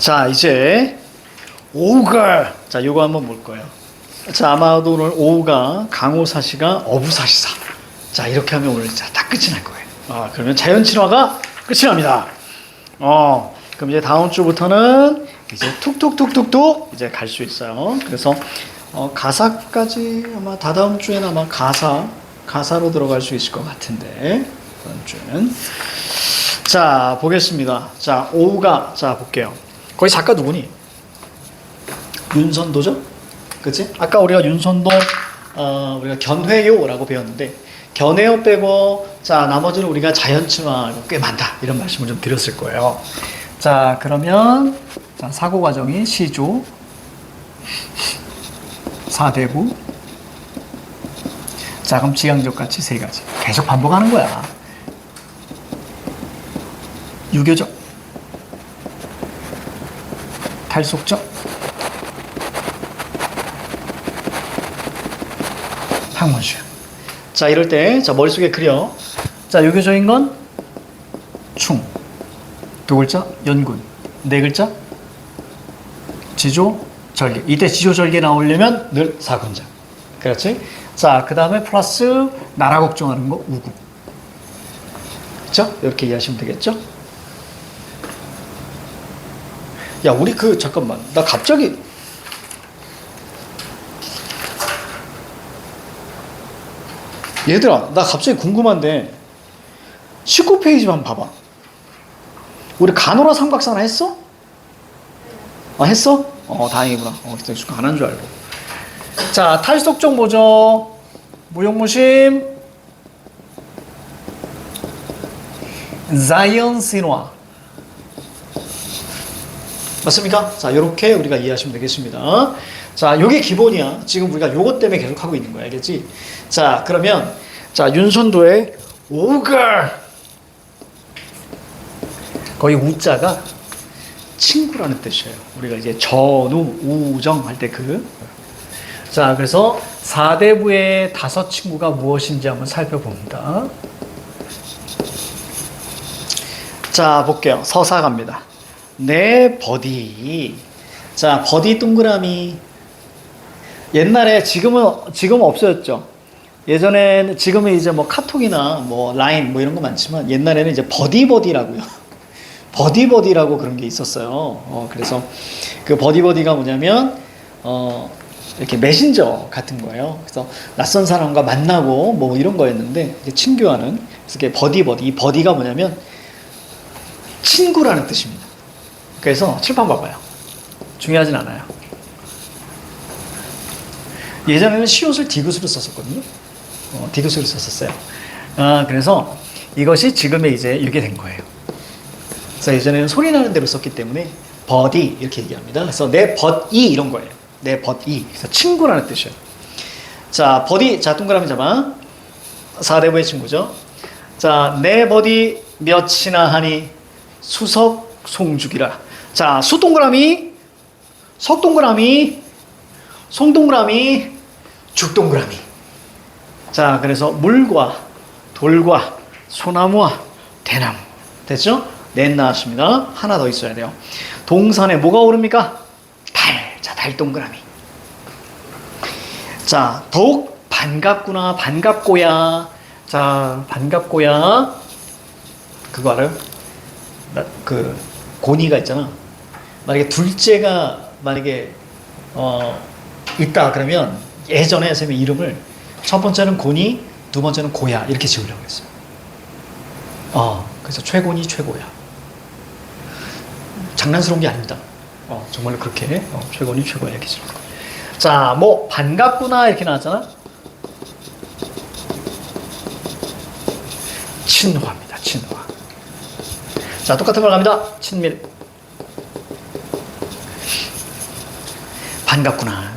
자, 이제 오우가, 자, 요거 한번 볼 거예요. 자, 아마도 오늘 오우가 강호사시가 어부사시사. 자, 이렇게 하면 오늘 자, 딱 끝이 날 거예요. 그러면 자연친화가 끝이 납니다. 그럼 이제 다음 주부터는 이제 툭툭툭툭툭 이제 갈 수 있어요. 그래서 가사까지 아마 다다음 주에는 아마 가사로 들어갈 수 있을 것 같은데, 다음 주에는. 자, 보겠습니다. 자, 오우가, 자, 볼게요. 거기 작가 누구니? 윤선도죠? 그치? 아까 우리가 윤선도, 우리가 견회요라고 배웠는데, 견회요 빼고, 자, 나머지는 우리가 자연친화 꽤 많다. 이런 말씀을 좀 드렸을 거예요. 자, 그러면, 자, 사고 과정이 시조, 사대부, 자, 그럼 지향적 가치 세 가지. 계속 반복하는 거야. 유교적, 탈속적, 학문슈. 자, 이럴 때, 자, 머릿속에 그려. 자, 유교적인 건 충. 두 글자, 연군. 네 글자, 지조, 절개. 이때 지조, 절개 나오려면 늘 사군자. 그렇지? 자, 그 다음에 플러스 나라 걱정하는 거, 우구. 그렇죠? 이렇게 이해하시면 되겠죠? 야, 우리 잠깐만. 나 갑자기. 얘들아, 나 갑자기 궁금한데. 19페이지만 봐봐. 우리 가노라 삼각사나 했어? 했어? 다행이구나. 안 한 줄 알고. 자, 탈속적 뭐죠? 무용무심. 자이언신화. 맞습니까? 자, 요렇게 우리가 이해하시면 되겠습니다. 자, 요게 기본이야. 지금 우리가 요것 때문에 계속 하고 있는 거야. 알겠지? 자, 그러면, 자, 윤선도의 오걸. 거기 우자가 친구라는 뜻이에요. 우리가 이제 전우, 우정 할 때 자, 그래서 사대부의 5 친구가 무엇인지 한번 살펴봅니다. 자, 볼게요. 서사 갑니다. 내 버디. 자, 버디 동그라미. 옛날에 지금 없어졌죠. 예전에는 지금은 이제 뭐 카톡이나 뭐 라인 뭐 이런 거 많지만 옛날에는 이제 버디라고요. 버디라고 그런 게 있었어요. 그래서 그 버디가 뭐냐면 이렇게 메신저 같은 거예요. 그래서 낯선 사람과 만나고 뭐 이런 거였는데 이제 친교하는. 그래서 이게 버디. 이 버디가 뭐냐면 친구라는 뜻입니다. 그래서 칠판 봐봐요. 중요하진 않아요. 예전에는 시옷을 디귿으로 썼었거든요. 디귿으로 썼었어요. 그래서 이것이 지금의 이제 이게 된 거예요. 그래서 예전에는 소리 나는 대로 썼기 때문에 버디 이렇게 얘기합니다. 그래서 내 버이 이런 거예요. 내 버이. 그래서 친구라는 뜻이에요. 자, 버디. 자, 동그라미 잡아. 사대부의 친구죠. 자, 내 버디 몇이나 하니 수석 송죽이라. 자, 수동그라미, 석동그라미, 송동그라미, 죽동그라미. 자, 그래서 물과 돌과 소나무와 대나무. 됐죠? 넷 나왔습니다. 하나 더 있어야 돼요. 동산에 뭐가 오릅니까? 달. 자, 달동그라미. 자, 더욱 반갑구나. 반갑고야. 자, 반갑고야. 그거 알아요? 고니가 있잖아. 만약에 둘째가 있다 그러면 예전에 선생님이 이름을 첫 번째는 고니, 두 번째는 고야 이렇게 지으려고 했어요. 그래서 최고니 최고야. 장난스러운 게 아닙니다. 정말로 그렇게 최고니 최고야 이렇게 지을 거예요. 자, 뭐 반갑구나 이렇게 나왔잖아. 친화입니다. 친화. 자, 똑같은 걸 갑니다. 친밀. 반갑구나.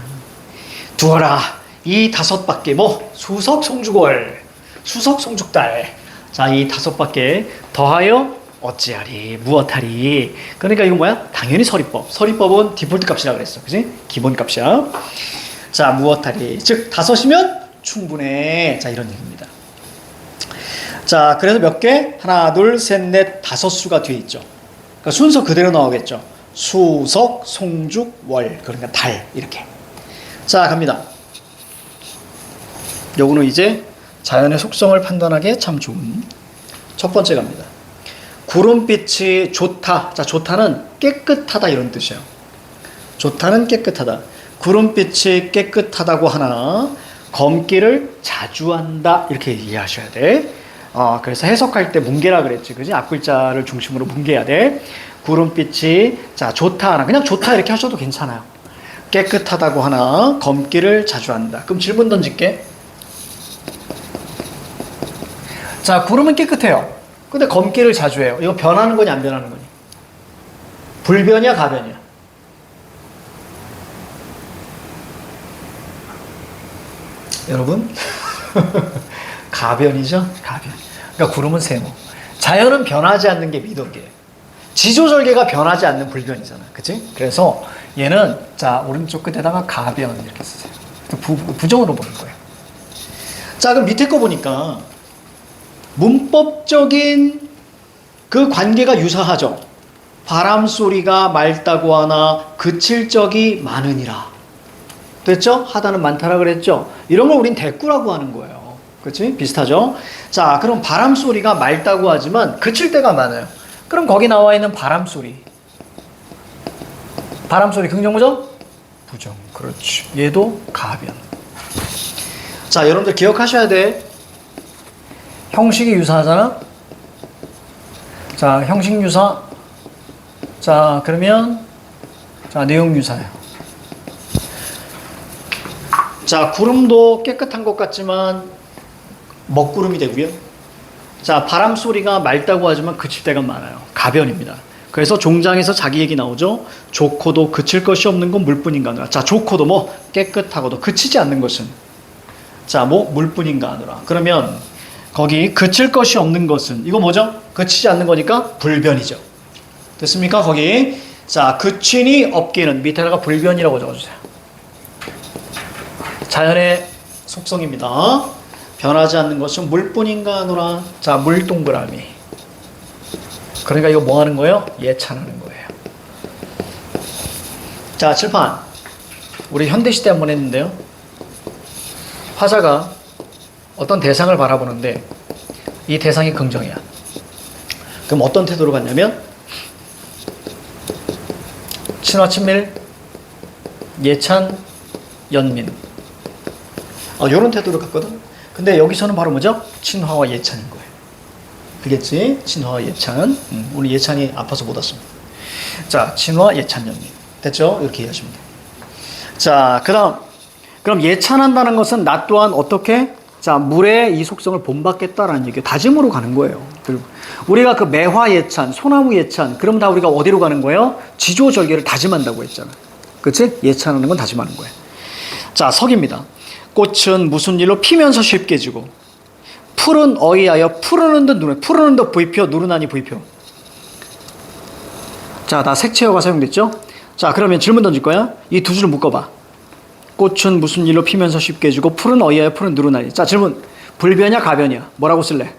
두어라. 이 5밖에 수석 송죽월. 수석 송죽달. 자, 이 5밖에 더하여 어찌하리. 무엇하리. 그러니까 이거 뭐야? 당연히 서리법. 서리법은 디폴트 값이라고 그랬어. 그지? 기본 값이야. 자, 무엇하리. 즉 5이면 충분해. 자, 이런 얘기입니다. 자, 그래서 몇 개? 하나, 둘, 셋, 넷, 5수가 뒤에 있죠. 그러니까 순서 그대로 나오겠죠. 수석, 송죽, 월. 그러니까 달. 이렇게. 자, 갑니다. 요거는 이제 자연의 속성을 판단하기에 참 좋은 첫 번째 갑니다. 구름빛이 좋다. 자, 좋다는 깨끗하다 이런 뜻이에요. 좋다는 깨끗하다. 구름빛이 깨끗하다고 하나 검기를 자주 한다 이렇게 이해하셔야 돼. 그래서 해석할 때 뭉개라 그랬지, 그지? 앞글자를 중심으로 뭉개야 돼. 구름빛이 자 좋다 하나 그냥 좋다 이렇게 하셔도 괜찮아요. 깨끗하다고 하나 검기를 자주 한다. 그럼 질문 던질게. 자, 구름은 깨끗해요. 근데 검기를 자주 해요. 이거 변하는 거냐 안 변하는 거냐? 불변이야 가변이야? 여러분 가변이죠. 가변. 그러니까 구름은 세모. 자연은 변하지 않는 게 미덕이에요. 지조절개가 변하지 않는 불변이잖아. 그치? 그래서 얘는 자 오른쪽 끝에다가 가변 이렇게 쓰세요. 부정으로 보는 거예요. 자, 그럼 밑에 거 보니까 문법적인 그 관계가 유사하죠. 바람소리가 맑다고 하나 그칠 적이 많으니라. 됐죠? 하다는 많다라 그랬죠? 이런 걸 우린 대꾸라고 하는 거예요. 그치? 비슷하죠? 자, 그럼 바람소리가 맑다고 하지만 그칠 때가 많아요. 그럼 거기 나와 있는 바람소리. 바람소리 긍정부정? 부정. 그렇지. 얘도 가변. 자, 여러분들 기억하셔야 돼. 형식이 유사하잖아? 자, 형식 유사. 자, 그러면 자, 내용 유사예요. 자, 구름도 깨끗한 것 같지만 먹구름이 되고요. 자, 바람소리가 맑다고 하지만 그칠 때가 많아요. 가변입니다. 그래서 종장에서 자기 얘기 나오죠. 좋고도 그칠 것이 없는 건 물뿐인가 하노라. 자, 좋고도 뭐 깨끗하고도 그치지 않는 것은 자, 뭐 물뿐인가 하노라. 그러면 거기 그칠 것이 없는 것은 이거 뭐죠? 그치지 않는 거니까 불변이죠. 됐습니까? 거기 자, 그친이 없기는 밑에다가 불변이라고 적어주세요. 자연의 속성입니다. 변하지 않는 것은 물뿐인가 하노라. 자, 물 동그라미. 그러니까 이거 뭐 하는 거예요? 예찬하는 거예요. 자, 칠판. 우리 현대시대 한번 했는데요. 화자가 어떤 대상을 바라보는데 이 대상이 긍정이야. 그럼 어떤 태도로 갔냐면 친화, 친밀, 예찬, 연민. 이런 태도로 갔거든. 근데 여기서는 바로 뭐죠? 친화와 예찬인 거예요. 그겠지? 친화와 예찬. 우리 예찬이 아파서 못 왔습니다. 자, 친화, 예찬, 연민. 됐죠? 이렇게 이해하시면 돼요. 자, 그럼 예찬한다는 것은 나 또한 어떻게? 자, 물의 이 속성을 본받겠다라는 얘기예요. 다짐으로 가는 거예요. 그리고 우리가 그 매화 예찬, 소나무 예찬, 그럼 다 우리가 어디로 가는 거예요? 지조절개를 다짐한다고 했잖아. 그치? 예찬하는 건 다짐하는 거예요. 자, 석입니다. 꽃은 무슨 일로 피면서 쉽게 지고 풀은 어이하여 푸르는 듯 누르. 푸르는 듯 부의표, 누르나니 부의표. 자, 다 색채어가 사용됐죠? 자, 그러면 질문 던질 거야. 이 두 줄을 묶어봐. 꽃은 무슨 일로 피면서 쉽게 지고 풀은 어이하여 푸른 누르나니. 자, 질문. 불변이야 가변이야? 뭐라고 쓸래?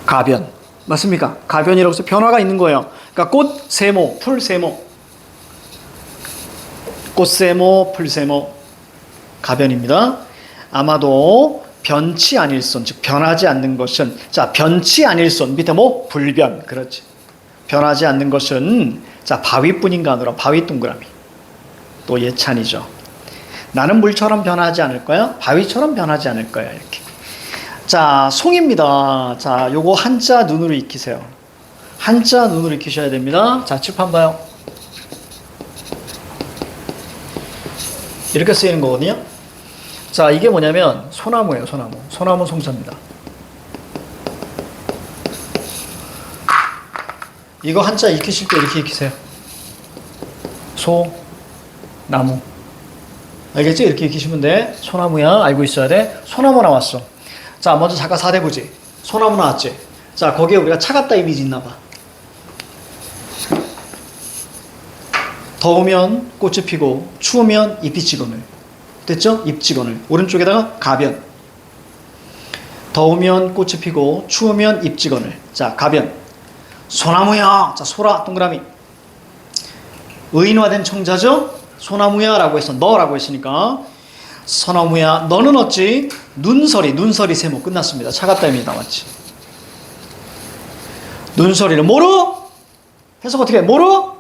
가변. 맞습니까? 가변이라고 해서 변화가 있는 거예요. 그러니까 꽃 세모, 풀 세모. 꽃 세모, 풀 세모. 가변입니다. 아마도 변치 아닐손, 즉 변하지 않는 것은 자, 변치 아닐손 밑에 뭐? 불변. 그렇지. 변하지 않는 것은 자, 바위뿐인가 하노라. 바위 동그라미. 또 예찬이죠. 나는 물처럼 변하지 않을 거야. 바위처럼 변하지 않을 거야. 이렇게. 자, 송입니다. 자, 요거 한자 눈으로 익히세요. 한자 눈으로 익히셔야 됩니다. 자, 칠판 봐요. 이렇게 쓰이는 거거든요. 자, 이게 뭐냐면 소나무예요. 소나무. 소나무 송사입니다. 이거 한자 익히실 때 이렇게 익히세요. 소, 나무. 알겠지? 이렇게 익히시면 돼. 소나무야. 알고 있어야 돼. 소나무 나왔어. 자, 먼저 잠깐 사대보지. 소나무 나왔지? 자, 거기에 우리가 차갑다 이미지 있나 봐. 더우면 꽃이 피고 추우면 잎이 지거늘. 됐죠? 잎 지거늘. 오른쪽에다가 가변. 더우면 꽃이 피고 추우면 잎 지거늘. 자, 가변. 소나무야. 자, 소라 동그라미. 의인화된 청자죠. 소나무야 라고 해서 너라고 했으니까 소나무야 너는 어찌 눈서리 세모 끝났습니다. 차갑다 이미 나왔지. 눈서리를 뭐로? 해석 어떻게 해? 뭐로?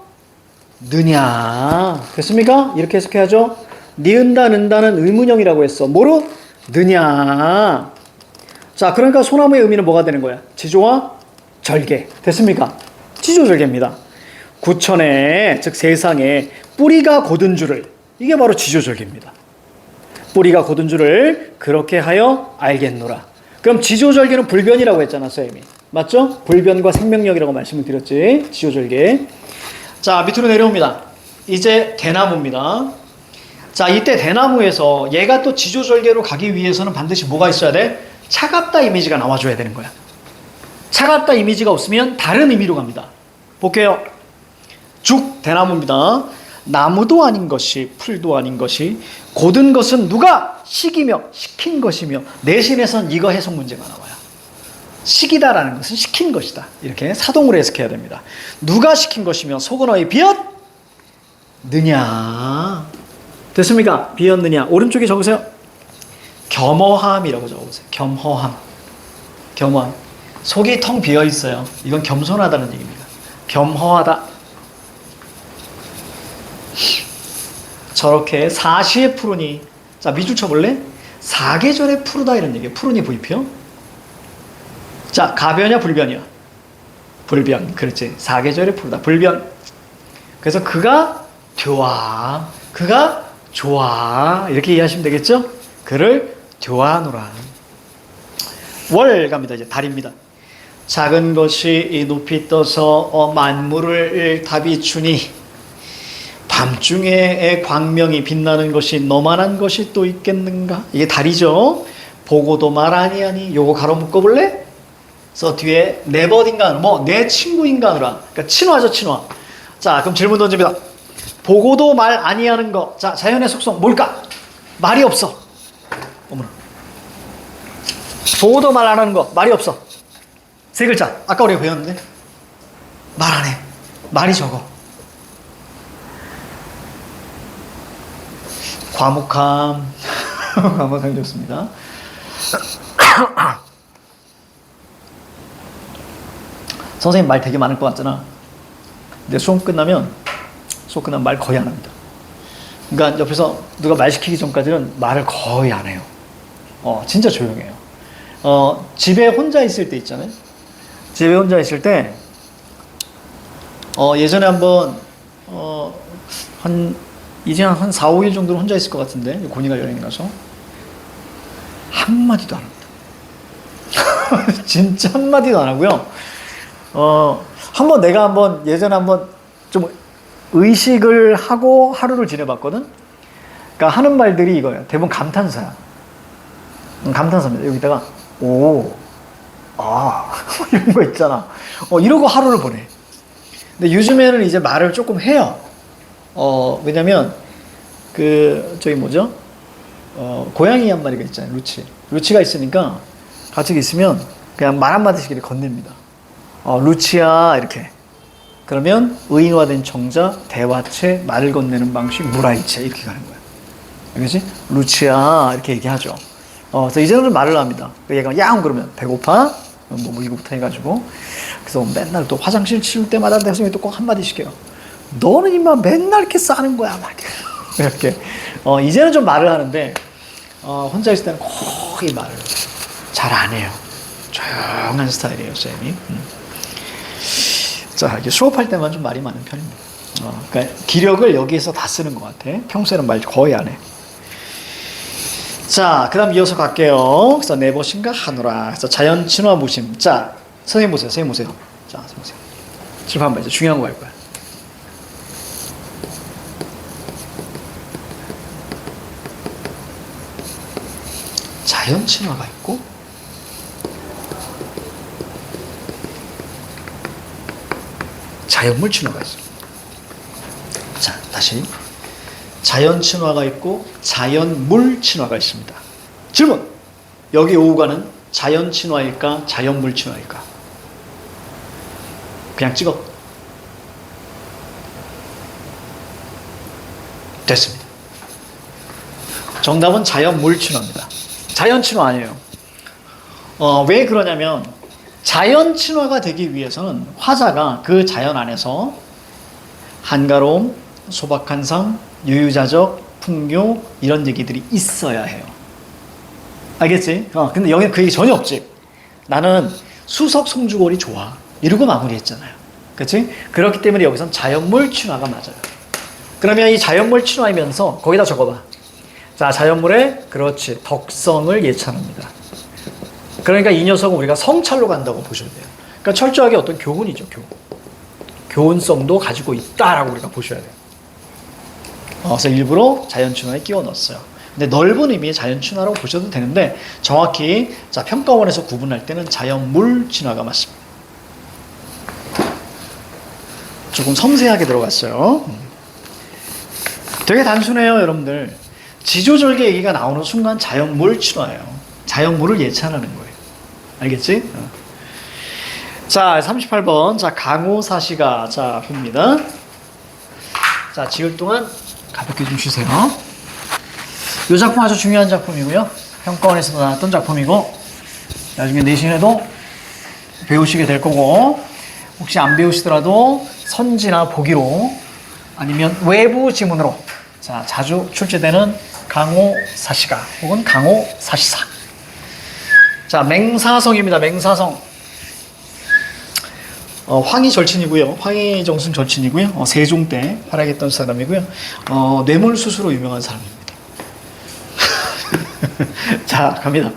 느냐. 됐습니까? 이렇게 해석해야죠. 니은다 는다는 의문형이라고 했어. 뭐로? 느냐. 자, 그러니까 소나무의 의미는 뭐가 되는 거야? 지조와 절개. 됐습니까? 지조절개입니다. 구천에, 즉 세상에 뿌리가 곧은 줄을, 이게 바로 지조절개입니다. 뿌리가 곧은 줄을 그렇게 하여 알겠노라. 그럼 지조절개는 불변이라고 했잖아, 쌤이. 맞죠? 불변과 생명력이라고 말씀을 드렸지. 지조절개. 자, 밑으로 내려옵니다. 이제 대나무입니다. 자, 이때 대나무에서 얘가 또 지조절개로 가기 위해서는 반드시 뭐가 있어야 돼? 차갑다 이미지가 나와줘야 되는 거야. 차갑다 이미지가 없으면 다른 의미로 갑니다. 볼게요. 죽 대나무입니다. 나무도 아닌 것이 풀도 아닌 것이 곧은 것은 누가 시키며 시킨 것이며 내신에선 이거 해석 문제가 나와요. 시키다라는 것은 시킨 것이다. 이렇게 사동으로 해석해야 됩니다. 누가 시킨 것이며 속은 어이 비었느냐. 됐습니까? 비었느냐. 오른쪽에 적으세요. 겸허함이라고 적어보세요. 겸허함. 겸허함. 속이 텅 비어 있어요. 이건 겸손하다는 얘기입니다. 겸허하다. 저렇게 사시에 푸르니. 자, 밑줄 쳐볼래? 사계절에 푸르다 이런 얘기예요. 푸르니 부입혀. 자, 가변이야 불변이야? 불변. 그렇지. 사계절에 푸르다. 불변. 그래서 그가 좋아. 그가 좋아. 이렇게 이해하시면 되겠죠? 그를 좋아하노라. 월 갑니다. 이제 달입니다. 작은 것이 높이 떠서 만물을 다 비추니 밤중에 광명이 빛나는 것이 너만한 것이 또 있겠는가? 이게 달이죠. 보고도 말 아니하니. 요거 가로 묶어볼래? 그래서 뒤에 네버딘가 뭐 내 친구인가느라. 그러니까 친화죠, 친화. 자, 그럼 질문 던집니다. 보고도 말 아니하는 거. 자, 자연의 속성 뭘까? 말이 없어. 어머나. 보고도 말 안 하는 거. 말이 없어. 세 글자. 아까 우리가 배웠는데 말 안 해. 말이 적어. 과묵함. 과묵함 좋습니다. 선생님 말 되게 많을 것 같잖아. 근데 수업 끝나면 말 거의 안 합니다. 그러니까 옆에서 누가 말 시키기 전까지는 말을 거의 안 해요. 진짜 조용해요. 집에 혼자 있을 때 있잖아요. 집에 혼자 있을 때 예전에 한번 이제 한 4, 5일 정도는 혼자 있을 것 같은데 고니가 여행 가서 한마디도 안 합니다. 진짜 한마디도 안 하고요. 예전에 한번 좀 의식을 하고 하루를 지내봤거든. 그러니까 하는 말들이 이거예요. 대부분 감탄사야. 감탄사입니다. 여기다가 오, 아 이런 거 있잖아. 이러고 하루를 보내. 근데 요즘에는 이제 말을 조금 해요. 왜냐면 저기 뭐죠? 고양이 한 마리가 있잖아요. 루치가 있으니까 같이 있으면 그냥 말 한마디씩 이렇게 건넵니다. 루치야 이렇게. 그러면 의인화된 청자, 대화체, 말을 건네는 방식, 무라이체 이렇게 가는 거야. 알겠지? 루치야 이렇게 얘기하죠. 그래서 이제는 말을 합니다. 얘가 야옹 그러면 배고파? 뭐 이거부터 해가지고. 그래서 맨날 또 화장실 치울 때마다 내 선생님이 또 꼭 한마디씩 해요. 너는 임마 맨날 이렇게 싸는 거야 막 이렇게. 이제는 좀 말을 하는데 혼자 있을 때는 거의 말을 잘 안 해요. 조용한 스타일이에요, 쌤이. 자, 이제 수업할 때만 좀 말이 많은 편입니다. 그러니까 기력을 여기에서 다 쓰는 것 같아. 평소에는 말 거의 안 해. 자, 그 다음 이어서 갈게요. 그래서 내보신가 하노라. 그래서 자연 친화 무심. 자, 선생님 보세요. 자, 선생님 보세요. 지금 한번 이제 중요한 거 할 거야. 자연 친화가 있고 자연물 친화가 있어요. 자, 다시. 자연 친화가 있고 자연물 친화가 있습니다. 질문. 여기 오후가는 자연 친화일까 자연물 친화일까? 그냥 찍어. 됐습니다. 정답은 자연물친화입니다. 자연친화 아니에요. 왜 그러냐면 자연친화가 되기 위해서는 화자가 그 자연 안에서 한가로움, 소박한 삶, 유유자적, 풍요 이런 얘기들이 있어야 해요. 알겠지? 근데 여기는 그 얘기 전혀 없지. 나는 수석 송주골이 좋아. 이러고 마무리했잖아요. 그렇지? 그렇기 때문에 여기선 자연물 친화가 맞아요. 그러면 이 자연물 친화이면서 거기다 적어봐. 자, 자연물의 그렇지 덕성을 예찬합니다. 그러니까 이 녀석은 우리가 성찰로 간다고 보셔야 돼요. 그러니까 철저하게 어떤 교훈이죠. 교훈성도 가지고 있다라고 우리가 보셔야 돼요. 그래서 일부러 자연친화에 끼워 넣었어요. 근데 넓은 의미의 자연친화라고 보셔도 되는데 정확히 자 평가원에서 구분할 때는 자연물 친화가 맞습니다. 조금 섬세하게 들어갔어요. 되게 단순해요, 여러분들. 지조절개 얘기가 나오는 순간 자연물 친화예요. 자연물을 예찬하는 거예요. 알겠지? 자, 38번. 자, 강호사시가 자, 봅니다. 자, 지을 동안 가볍게 좀 쉬세요. 이 작품 아주 중요한 작품이고요. 평가원에서도 나왔던 작품이고 나중에 내신에도 배우시게 될 거고 혹시 안 배우시더라도 선지나 보기로 아니면 외부 지문으로 자, 자주 출제되는 강호사시가 혹은 강호사시사. 자, 맹사성입니다. 맹사성. 황희 절친이고요. 황희정순 절친이고요. 세종 때 활약했던 사람이고요. 뇌물수수로 유명한 사람입니다. 자, 갑니다.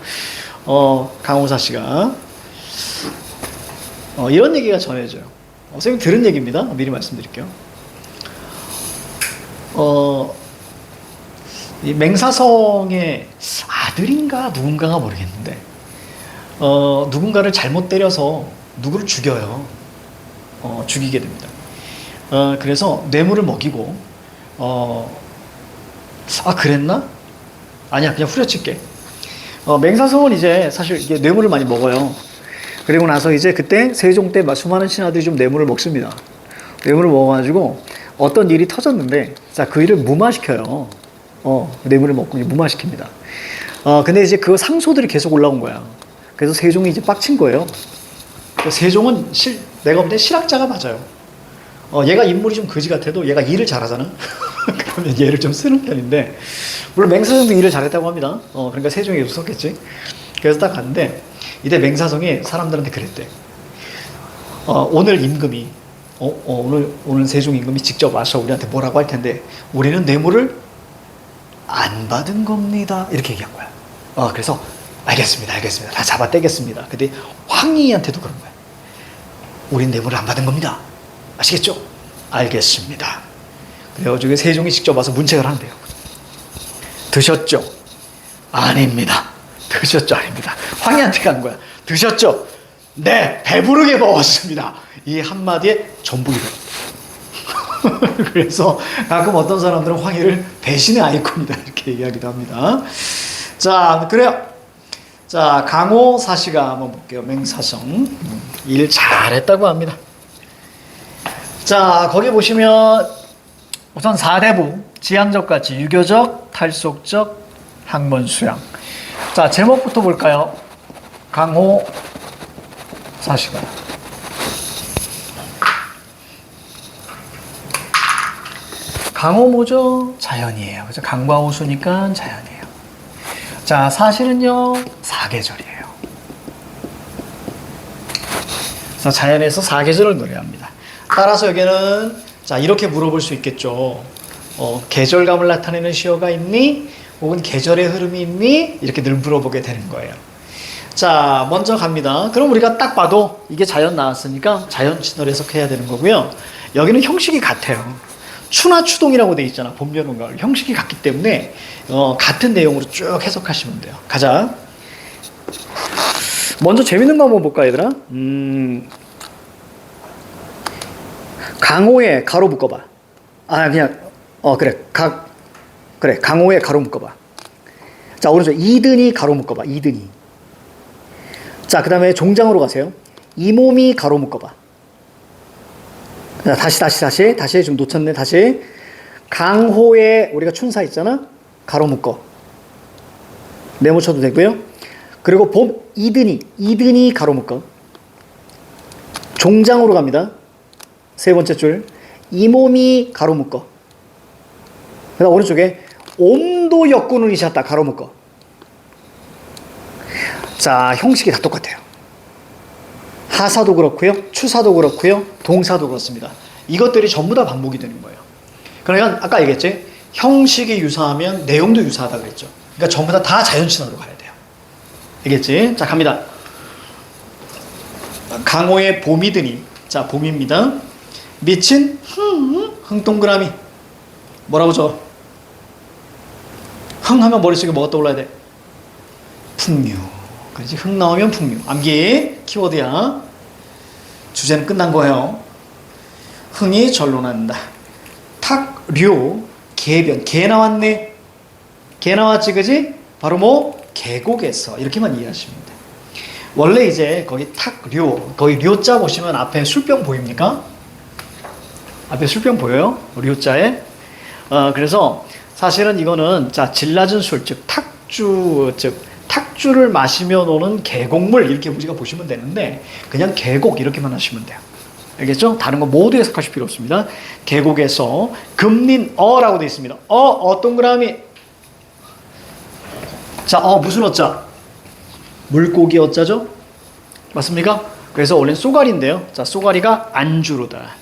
강호사씨가 이런 얘기가 전해져요. 선생님 들은 얘기입니다. 미리 말씀드릴게요. 이 맹사성의 아들인가 누군가가 모르겠는데 누군가를 잘못 때려서 누구를 죽여요. 죽이게 됩니다. 그래서 뇌물을 먹이고 그랬나? 아니야, 그냥 후려칠게. 맹사성은 이제 사실 이게 뇌물을 많이 먹어요. 그리고 나서 이제 그때 세종 때 수많은 신하들이 좀 뇌물을 먹습니다. 뇌물을 먹어가지고 어떤 일이 터졌는데 자, 그 일을 무마시켜요. 뇌물을 먹고 이제 무마시킵니다. 근데 이제 그 상소들이 계속 올라온 거야. 그래서 세종이 이제 빡친 거예요. 세종은 내가 볼 때 실학자가 맞아요. 얘가 인물이 좀 거지 같아도 얘가 일을 잘하잖아. 그러면 얘를 좀 쓰는 편인데 물론 맹사성도 일을 잘했다고 합니다. 그러니까 세종이 웃었겠지. 그래서 딱 갔는데 이때 맹사성이 사람들한테 그랬대. 오늘 임금이 오늘 세종 임금이 직접 와서 우리한테 뭐라고 할 텐데 우리는 뇌물을 안 받은 겁니다. 이렇게 얘기한 거야. 그래서 알겠습니다. 다 잡아 떼겠습니다. 근데 황희한테도 그런 거야. 우린 뇌물을 안 받은 겁니다. 아시겠죠? 알겠습니다. 그래가지고 세종이 직접 와서 문책을 한대요. 드셨죠? 아닙니다. 드셨죠? 아닙니다. 황희한테 간 거야. 드셨죠? 네, 배부르게 먹었습니다. 이 한마디에 전부이 돼요. 그래서 가끔 어떤 사람들은 황희를 배신의 아이콘이다 이렇게 얘기하기도 합니다. 자, 그래요. 자, 강호사시가 한번 볼게요. 맹사성. 일 잘했다고 합니다. 자, 거기 보시면 우선 4대부, 지향적 가치, 유교적, 탈속적, 학문수양. 자, 제목부터 볼까요? 강호사시가. 강호 뭐죠? 자연이에요. 그래서 강과 호수니까 자연이에요. 자, 사실은요, 사계절이에요. 그래서 자연에서 사계절을 노래합니다. 따라서 여기는 자, 이렇게 물어볼 수 있겠죠. 계절감을 나타내는 시어가 있니? 혹은 계절의 흐름이 있니? 이렇게 늘 물어보게 되는 거예요. 자, 먼저 갑니다. 그럼 우리가 딱 봐도 이게 자연 나왔으니까 자연 친화를 해석해야 되는 거고요. 여기는 형식이 같아요. 추나 추동이라고 돼 있잖아. 봄, 여름, 가을. 형식이 같기 때문에 같은 내용으로 쭉 해석하시면 돼요. 가자. 먼저 재밌는 거 한번 볼까, 얘들아? 강호에 가로 묶어봐. 그냥 그래. 그래. 강호에 가로 묶어봐. 자, 오른쪽 이든이 가로 묶어봐. 이든이. 자, 그 다음에 종장으로 가세요. 이 몸이 가로 묶어봐. 자, 다시 좀 놓쳤네. 다시. 강호의 우리가 춘사 있잖아. 가로 묶어. 네모 쳐도 되고요. 그리고 봄 이든이 가로 묶어. 종장으로 갑니다. 세 번째 줄. 이 몸이 가로 묶어. 그다음 오른쪽에 옴도 역군운이 셨다 가로 묶어. 자, 형식이 다 똑같아요. 하사도 그렇고요. 추사도 그렇고요. 동사도 그렇습니다. 이것들이 전부 다 반복이 되는 거예요. 그러니까 아까 얘기했지. 형식이 유사하면 내용도 유사하다 그랬죠. 그러니까 전부 다 자연친화로 가야 돼요. 알겠지? 자, 갑니다. 강호의 봄이 드니. 자, 봄입니다. 미친 흥동그라미. 뭐라고 줘? 흥 하면 머릿속에 뭐가 떠올라야 돼? 풍류. 그렇지? 흥 나오면 풍류. 암기 키워드야. 주제는 끝난 거예요. 흥이 절로 난다. 탁,료, 개변. 개 나왔네. 개 나왔지, 그지? 바로 뭐? 계곡에서. 이렇게만 이해하시면 돼. 원래 이제 거기 탁,료, 거기 료자 보시면 앞에 술병 보입니까? 앞에 술병 보여요? 료자에. 그래서 사실은 이거는 자, 질 낮은 술, 즉 탁주를 마시면 오는 계곡물 이렇게 우리가 보시면 되는데 그냥 계곡 이렇게만 하시면 돼요. 알겠죠? 다른 거 모두 해석하실 필요 없습니다. 계곡에서 금린어라고 되어 있습니다. 동그라미. 자, 무슨 어자? 물고기 어자죠? 맞습니까? 그래서 원래는 쏘가리인데요. 자, 쏘가리가 안주로다.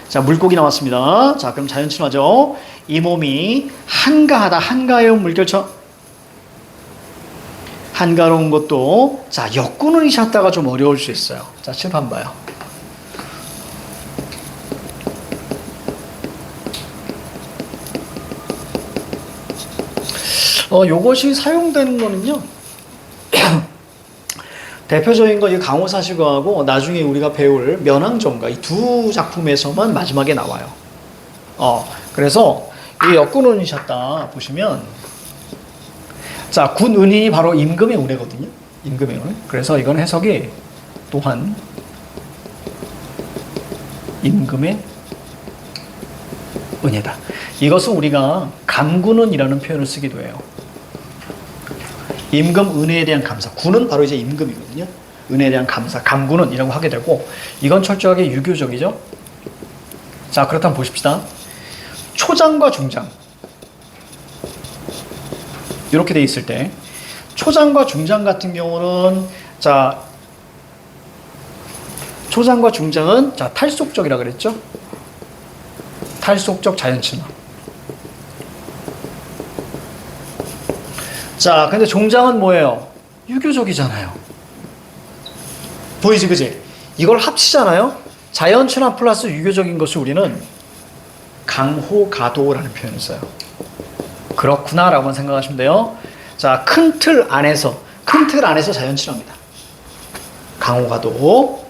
자, 물고기 나왔습니다. 자, 그럼 자연친화죠. 이 몸이 한가하다. 한가해운 물결처. 한가로운 것도 자, 역군운이 셨다가 좀 어려울 수 있어요. 자, 칠판 봐요. 요것이 사용되는 거는요. 대표적인 거 이 강호사시거하고 나중에 우리가 배울 면왕정가 이 두 작품에서만 마지막에 나와요. 그래서 이 역군운이 셨다 보시면 자, 군은이 바로 임금의 운해거든요. 임금의 운해. 그래서 이건 해석이 또한 임금의 은혜다. 이것은 우리가 감군은이라는 표현을 쓰기도 해요. 임금 은혜에 대한 감사. 군은 바로 이제 임금이거든요. 은혜에 대한 감사. 감군은이라고 하게 되고 이건 철저하게 유교적이죠. 자, 그렇다면 보십시다. 초장과 중장. 이렇게 돼 있을 때 초장과 중장 같은 경우는 자, 초장과 중장은 자, 탈속적이라 그랬죠? 탈속적 자연친화. 자, 근데 종장은 뭐예요? 유교적이잖아요. 보이지, 그지? 이걸 합치잖아요? 자연친화 플러스 유교적인 것을 우리는 강호가도라는 표현을 써요. 그렇구나 라고 생각하시면 돼요. 자, 큰 틀 안에서 자연친화입니다. 강호가도.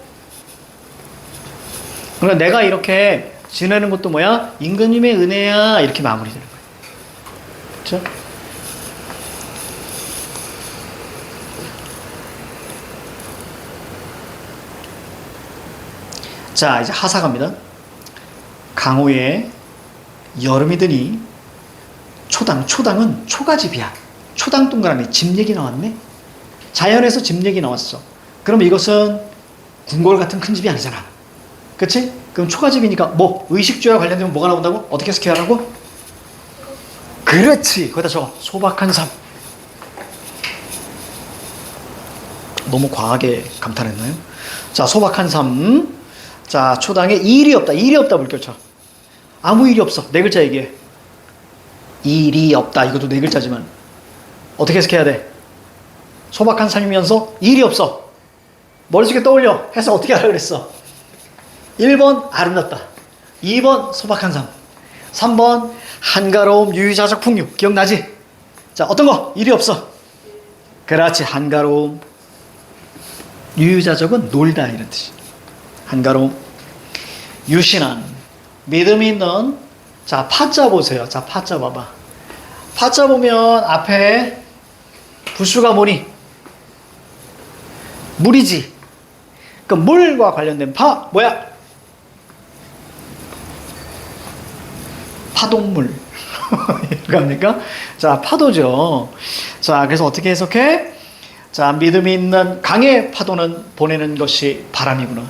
그러니까 내가 이렇게 지내는 것도 뭐야? 임금님의 은혜야. 이렇게 마무리되는 거예요. 그렇죠? 자, 이제 하사 갑니다. 강호의 여름이 드니 초당은 초가집이야. 초당 동그라미 집 얘기 나왔네. 자연에서 집 얘기 나왔어. 그럼 이것은 궁궐 같은 큰 집이 아니잖아. 그치? 그럼 초가집이니까 뭐 의식주와 관련되면 뭐가 나온다고? 어떻게 해석해야 하라고? 그렇지. 거기다 적어. 소박한 삶. 너무 과하게 감탄했나요? 자, 소박한 삶. 자, 초당에 일이 없다. 일이 없다 물결쳐. 아무 일이 없어. 네 글자 얘기해. 일이 없다. 이것도 네 글자지만 어떻게 해석해야 돼? 소박한 삶이면서 일이 없어. 머릿속에 떠올려. 해서 어떻게 하라 그랬어? 1번 아름답다. 2번 소박한 삶. 3번 한가로움 유유자적 풍류. 기억나지? 자, 어떤 거? 일이 없어. 그렇지. 한가로움. 유유자적은 놀다 이런 뜻이. 한가로움. 유신한. 믿음이 있는. 자, 파자 보세요. 자, 파자 봐봐. 파자 보면 앞에 부수가 뭐니? 물이지. 그 물과 관련된 파 뭐야? 파동물. 그러니까 자, 파도죠. 자, 그래서 어떻게 해석해? 자, 믿음이 있는 강의 파도는 보내는 것이 바람이구나.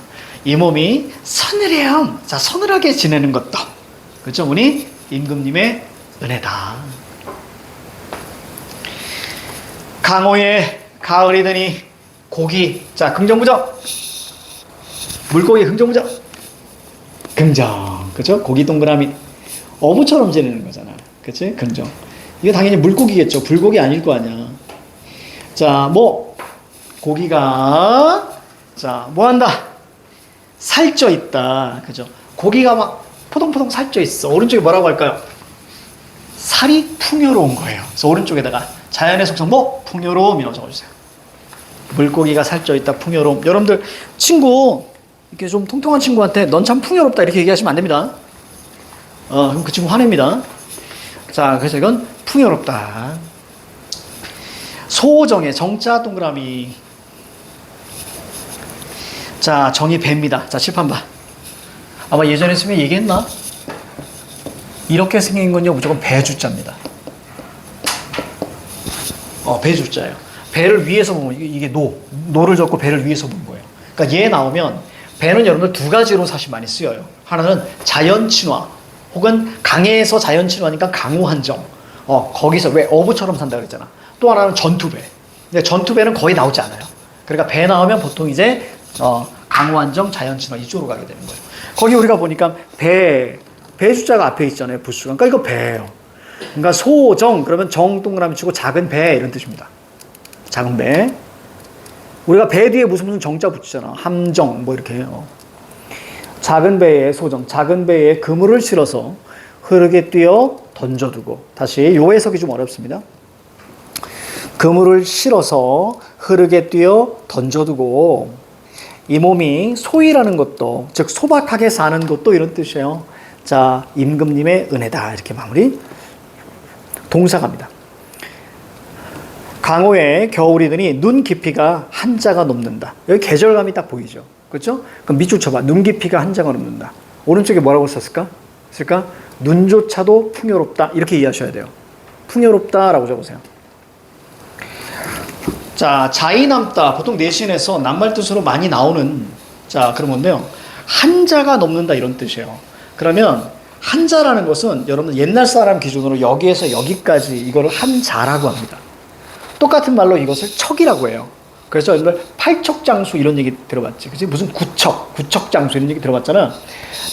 이 몸이 서늘해요. 자, 서늘하게 지내는 것도. 그렇죠? 우리 임금님의 은혜다. 강호에 가을이 드니 고기. 자, 긍정부정. 물고기 긍정부정. 긍정. 그렇죠? 고기 동그라미. 어부처럼 지내는 거잖아. 그치? 긍정. 이게 당연히 물고기겠죠. 불고기 아닐 거 아니야. 자, 뭐 고기가 자, 뭐 한다? 살쪄 있다. 그죠? 고기가 막 포동포동 살쪄 있어. 오른쪽에 뭐라고 할까요? 살이 풍요로운 거예요. 그래서 오른쪽에다가 자연의 속성 뭐 풍요로움이라고 적어주세요. 물고기가 살쪄 있다. 풍요로움. 여러분들 친구 이렇게 좀 통통한 친구한테 넌 참 풍요롭다 이렇게 얘기하시면 안 됩니다. 그럼 그 친구 화냅니다. 자, 그래서 이건 풍요롭다. 소정의 정자 동그라미. 자, 정이 배입니다. 자, 칠판 봐. 아마 예전에 쓰면 얘기했나? 이렇게 생긴 건요 무조건 배주자입니다. 배주자예요. 배를 위에서 보면 이게 노를 적고 배를 위에서 본 거예요. 그러니까 얘 나오면 배는 여러분들 두 가지로 사실 많이 쓰여요. 하나는 자연친화 혹은 강해에서 자연친화니까 강호한정. 거기서 왜 어부처럼 산다 그랬잖아. 또 하나는 전투배. 근데 전투배는 거의 나오지 않아요. 그러니까 배 나오면 보통 이제 강호한정, 자연친화 이쪽으로 가게 되는 거예요. 거기 우리가 보니까 배 숫자가 앞에 있잖아요. 부수가. 그러니까 이거 배예요. 그러니까 소정 그러면 정 동그라미 치고 작은 배 이런 뜻입니다. 작은 배. 우리가 배 뒤에 무슨 정자 붙이잖아. 함정 뭐 이렇게 해요. 작은 배에 소정, 작은 배에 그물을 실어서 흐르게 뛰어 던져두고. 다시 요 해석이 좀 어렵습니다. 그물을 실어서 흐르게 뛰어 던져두고. 이 몸이 소이라는 것도 즉 소박하게 사는 것도 이런 뜻이에요. 자, 임금님의 은혜다 이렇게 마무리. 동사갑니다. 강호에 겨울이 드니 눈 깊이가 한 자가 넘는다. 여기 계절감이 딱 보이죠. 그렇죠? 그럼 밑줄 쳐봐. 눈 깊이가 한 자가 넘는다. 오른쪽에 뭐라고 썼을까? 눈조차도 풍요롭다. 이렇게 이해하셔야 돼요. 풍요롭다라고 적으세요. 자, 자이 남다. 보통 내신에서 낱말 뜻으로 많이 나오는 자 그런 건데요. 한 자가 넘는다 이런 뜻이에요. 그러면 한 자라는 것은 여러분 옛날 사람 기준으로 여기에서 여기까지 이거를 한 자라고 합니다. 똑같은 말로 이것을 척이라고 해요. 그래서 여러분들 팔척장수 이런 얘기 들어봤지. 그치? 무슨 구척장수 이런 얘기 들어봤잖아.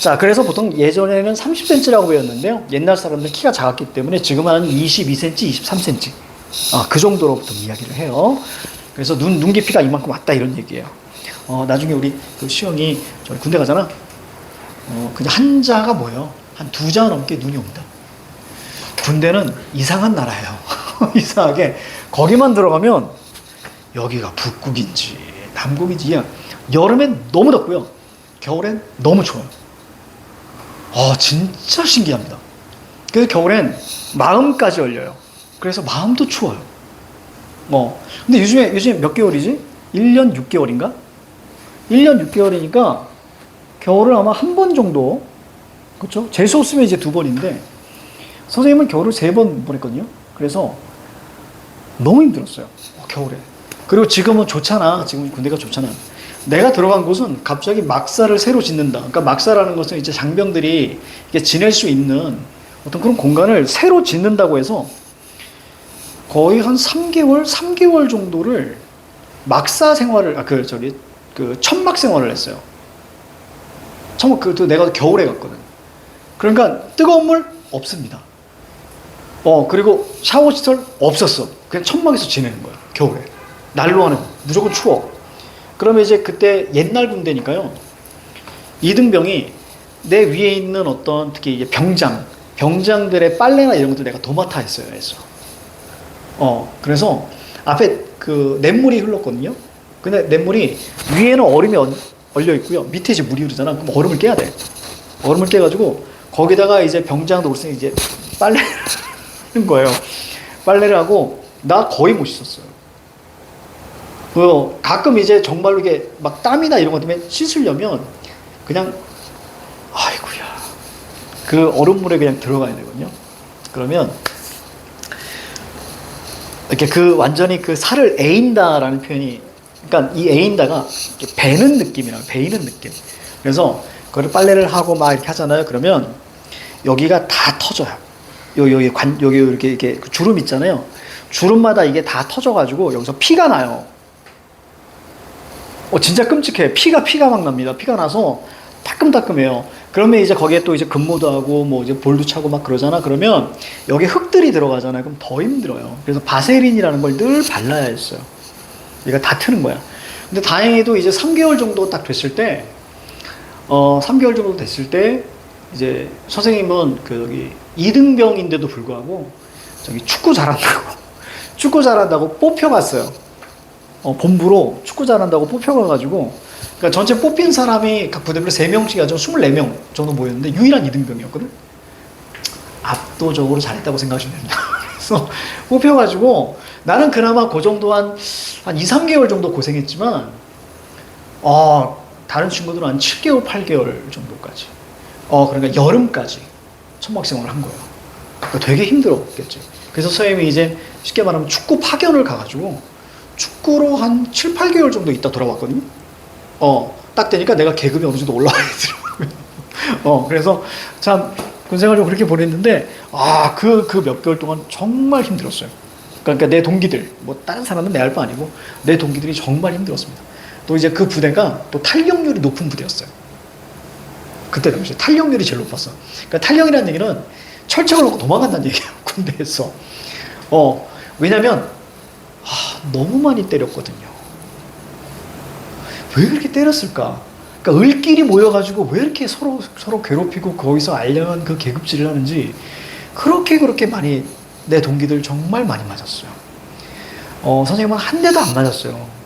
자, 그래서 보통 예전에는 30cm라고 배웠는데요. 옛날 사람들 키가 작았기 때문에 지금은 한 22cm, 23cm. 그 정도로 보통 이야기를 해요. 그래서 눈 깊이가 이만큼 왔다 이런 얘기예요. 나중에 우리 그 시영이 저희 군대 가잖아. 그냥 한 자가 뭐예요? 한 두 자 넘게 눈이 옵니다. 군대는 이상한 나라예요. 이상하게 거기만 들어가면 여기가 북극인지 남극인지 여름엔 너무 덥고요. 겨울엔 너무 추워요. 진짜 신기합니다. 그래서 겨울엔 마음까지 열려요. 그래서 마음도 추워요. 근데 요즘에 몇 개월이지? 1년 6개월인가? 1년 6개월이니까 겨울을 아마 한 번 정도, 그렇죠? 재수 없으면 이제 2번인데 선생님은 겨울을 3번 보냈거든요. 그래서 너무 힘들었어요. 겨울에. 그리고 지금은 좋잖아. 지금 군대가 좋잖아. 내가 들어간 곳은 갑자기 막사를 새로 짓는다. 그러니까 막사라는 것은 이제 장병들이 이게 지낼 수 있는 어떤 그런 공간을 새로 짓는다고 해서 거의 한 3개월 정도를 막사 생활을, 천막 생활을 했어요. 내가 겨울에 갔거든. 그러니까 뜨거운 물 없습니다. 그리고 샤워 시설 없었어. 그냥 천막에서 지내는 거야. 겨울에. 난로하는 무조건 추워. 그러면 이제 그때 옛날 군대니까요. 이등병이 내 위에 있는 어떤 특히 이제 병장들의 빨래나 이런 것들 내가 도맡아 했어요. 그래서 앞에 그 냇물이 흘렀거든요. 근데 냇물이 위에는 얼음이 얼려 있고요. 밑에 이제 물이 흐르잖아. 그럼 얼음을 깨야 돼. 얼음을 깨가지고 거기다가 이제 병장도 올생 이제 빨래를 하는 거예요. 빨래를 하고 나 거의 못 씻었어요. 가끔 이제 정말로 이게 막 땀이나 이런 것 때문에 씻으려면 그냥 아이고야 그 얼음물에 그냥 들어가야 되거든요. 그러면 이렇게 그 완전히 그 살을 에인다라는 표현이, 그러니까 이 에인다가 베는 느낌이랑 베이는 느낌. 그래서 그걸 빨래를 하고 막 이렇게 하잖아요. 그러면 여기가 다 터져요. 여기 이렇게 주름 있잖아요. 주름마다 이게 다 터져가지고 여기서 피가 나요. 진짜 끔찍해. 피가 막 납니다. 피가 나서 따끔따끔해요. 그러면 이제 거기에 또 이제 근무도 하고 뭐 이제 볼도 차고 막 그러잖아. 그러면 여기 흙들이 들어가잖아요. 그럼 더 힘들어요. 그래서 바세린이라는 걸 늘 발라야 했어요. 얘가 다 트는 거야. 근데 다행히도 이제 3개월 정도 딱 됐을 때, 3개월 정도 됐을 때 이제 선생님은 그 여기 이등병인데도 불구하고 저기 축구 잘한다고 뽑혀갔어요. 본부로 축구 잘한다고 뽑혀가가지고, 그러니까 전체 뽑힌 사람이 각 부대별로 3명씩 아주 24명 정도 모였는데 유일한 이등병이었거든. 압도적으로 잘했다고 생각하시면 됩니다. 그래서 뽑혀가지고 나는 그나마 그 정도 한 2, 3개월 정도 고생했지만, 다른 친구들은 한 7개월, 8개월 정도까지. 그러니까 여름까지 천막생활을 한 거예요. 그러니까 되게 힘들었겠지. 그래서 선생님이 이제 쉽게 말하면 축구 파견을 가가지고 축구로 한 7, 8개월 정도 있다 돌아왔거든요. 딱 되니까 내가 계급이 어느 정도 올라와야 되더라고요. 그래서 참 군생활 좀 그렇게 보냈는데, 그 몇 개월 동안 정말 힘들었어요. 그러니까 내 동기들, 뭐 다른 사람은 내 알 바 아니고 내 동기들이 정말 힘들었습니다. 또 이제 그 부대가 또 탄력률이 높은 부대였어요. 그때 당시에 탄력률이 제일 높았어. 그러니까 탄력이라는 얘기는 철책을 놓고 도망간다는 얘기예요. 군대에서. 왜냐면 너무 많이 때렸거든요. 왜 그렇게 때렸을까? 그러니까 을끼리 모여가지고 왜 이렇게 서로 괴롭히고 거기서 알량한 그 계급질을 하는지, 그렇게 많이 내 동기들 정말 많이 맞았어요. 선생님은 한 대도 안 맞았어요.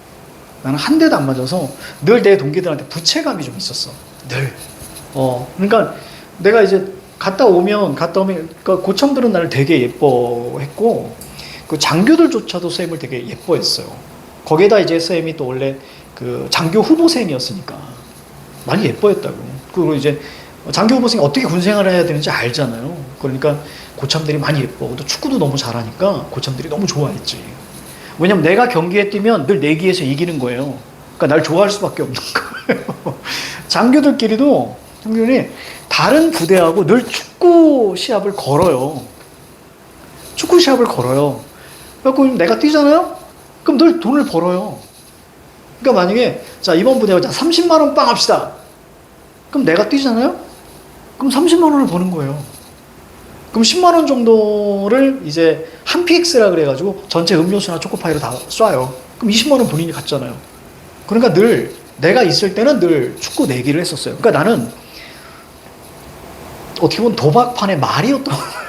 나는 한 대도 안 맞아서 늘 내 동기들한테 부채감이 좀 있었어. 늘. 그러니까 내가 이제 갔다 오면 그러니까 고참들은 나를 되게 예뻐했고, 그 장교들조차도 쌤을 되게 예뻐했어요. 거기에다 이제 쌤이 또 원래 그 장교 후보생이었으니까 많이 예뻐했다고. 그리고 이제 장교 후보생이 어떻게 군생활을 해야 되는지 알잖아요. 그러니까 고참들이 많이 예뻐. 또 축구도 너무 잘하니까 고참들이 너무 좋아했지. 왜냐면 내가 경기에 뛰면 늘 내기에서 이기는 거예요. 그러니까 날 좋아할 수밖에 없는 거예요. 장교들끼리도 다른 부대하고 늘 축구 시합을 걸어요. 그래서 내가 뛰잖아요? 그럼 늘 돈을 벌어요. 그러니까 만약에 자 이번 부대가 30만 원 빵 합시다. 그럼 내가 뛰잖아요? 그럼 30만 원을 버는 거예요. 그럼 10만 원 정도를 이제 한 PX라 그래가지고 전체 음료수나 초코파이로 다 쏴요. 그럼 20만 원 본인이 갔잖아요. 그러니까 늘 내가 있을 때는 늘 축구 내기를 했었어요. 그러니까 나는 어떻게 보면 도박판의 말이었던 거예요.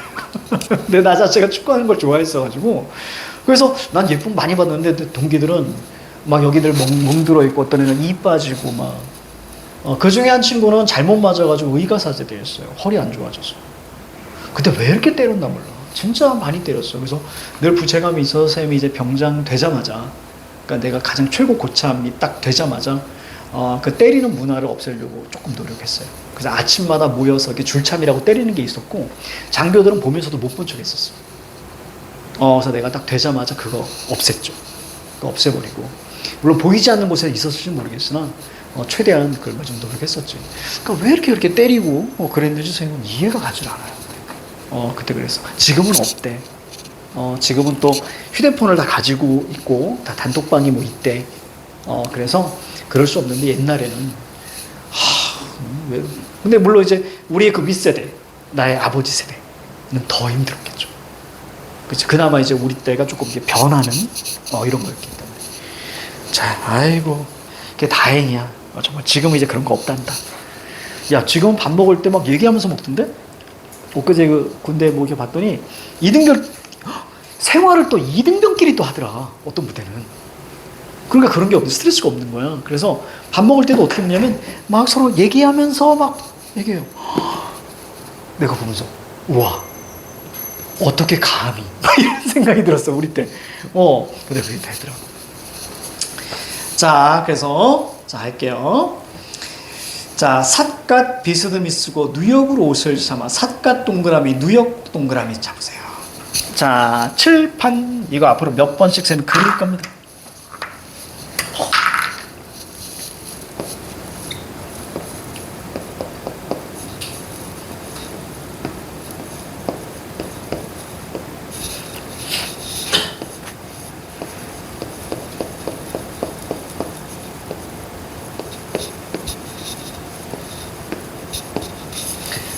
근데 나 자체가 축구하는 걸 좋아했어가지고, 그래서 난 예쁨 많이 받는데 동기들은 막 여기들 멍들어 있고 어떤 애는 이 빠지고 막, 그 중에 한 친구는 잘못 맞아가지고 의가사제되었어요. 허리 안 좋아져서. 그때 왜 이렇게 때렸나 몰라. 진짜 많이 때렸어. 그래서 늘 부채감이 있어서 쌤이 이제 병장 되자마자, 그러니까 내가 가장 최고 고참이 딱 되자마자 그 때리는 문화를 없애려고 조금 노력했어요. 그래서 아침마다 모여서 이렇게 줄참이라고 때리는 게 있었고, 장교들은 보면서도 못 본 척 했었어. 그래서 내가 딱 되자마자 그거 없앴죠. 그거 없애버리고. 물론 보이지 않는 곳에 있었을지 모르겠으나, 최대한 그걸 좀 노력했었지. 그러니까 왜 이렇게 때리고, 그랬는지 선생님은 이해가 가질 않아요. 그때 그랬어. 지금은 없대. 지금은 또 휴대폰을 다 가지고 있고, 다 단톡방이 뭐 있대. 그래서 그럴 수 없는데 옛날에는, 근데 물론 이제 우리의 그 윗세대, 나의 아버지 세대는 더 힘들었겠죠. 그치? 그나마 이제 우리 때가 조금 이제 변하는, 이런 거였기 때문에. 자, 아이고, 그게 다행이야. 정말 지금은 이제 그런 거 없단다. 야, 지금 밥 먹을 때 막 얘기하면서 먹던데? 엊그제 그 군대 뭐 이렇게 봤더니, 생활을 또 2등병끼리 또 하더라. 어떤 부대는. 그러니까 그런 게 없는, 스트레스가 없는 거야. 그래서 밥 먹을 때도 어떻게 했냐면 막 서로 얘기하면서 막 얘기해요. 내가 보면서 우와, 어떻게 감히 이런 생각이 들었어 우리 때. 근데 그게 되더라고. 자, 그래서 자 할게요. 자, 삿갓 비스듬히 쓰고 누역으로 옷을 삼아 삿갓 동그라미 누역 동그라미 잡으세요. 자, 칠판 이거 앞으로 몇 번씩 쌤 그릴 겁니다.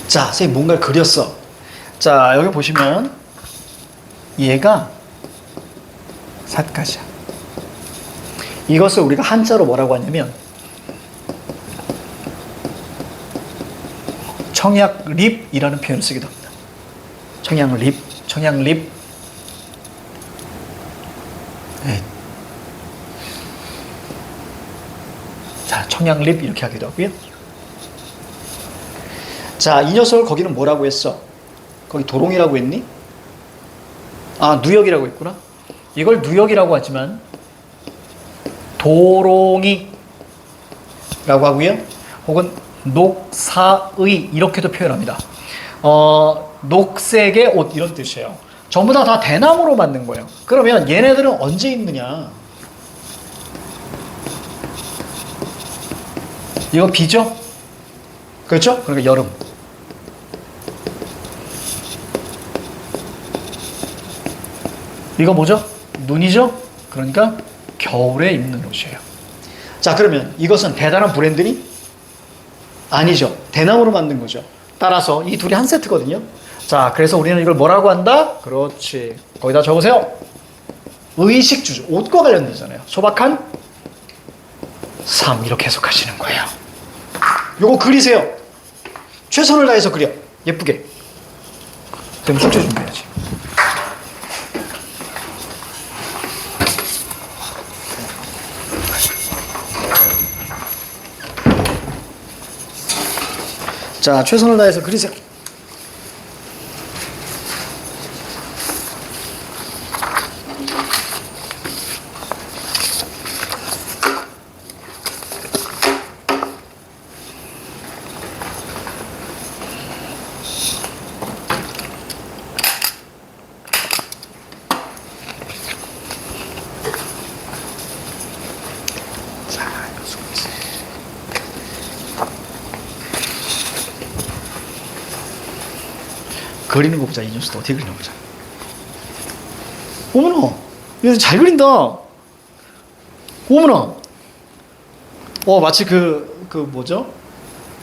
자, 선생님 뭔가를 그렸어. 자, 여기 보시면 얘가 삿갓이야. 이것을 우리가 한자로 뭐라고 하냐면 청약립이라는 표현을 쓰기도 합니다. 청약립, 청약립. 네. 자, 청약립 이렇게 하기도 하고요. 자, 이 녀석을 거기는 뭐라고 했어? 거기 도롱이라고 했니? 아, 누역이라고 했구나. 이걸 누역이라고 하지만 도롱이라고 하고요. 혹은 녹사의 이렇게도 표현합니다. 녹색의 옷 이런 뜻이에요. 전부 다 대나무로 만든 거예요. 그러면 얘네들은 언제 입느냐? 이거 비죠? 그렇죠? 그러니까 여름. 이거 뭐죠? 눈이죠? 그러니까 겨울에 입는 옷이에요. 자, 그러면 이것은 대단한 브랜드니? 아니죠. 대나무로 만든 거죠. 따라서 이 둘이 한 세트거든요. 자, 그래서 우리는 이걸 뭐라고 한다? 그렇지. 거기다 적으세요. 의식주죠. 옷과 관련되잖아요. 소박한 삶 이렇게 해석하시는 거예요. 요거 그리세요. 최선을 다해서 그려. 예쁘게. 그럼 숙제 준비해야지. 자, 최선을 다해서 그리세요. 그리는 거 보자. 이 녀석도 어떻게 그리나 보자. 어머나, 얘 잘 그린다. 어머나. 마치 그 뭐죠?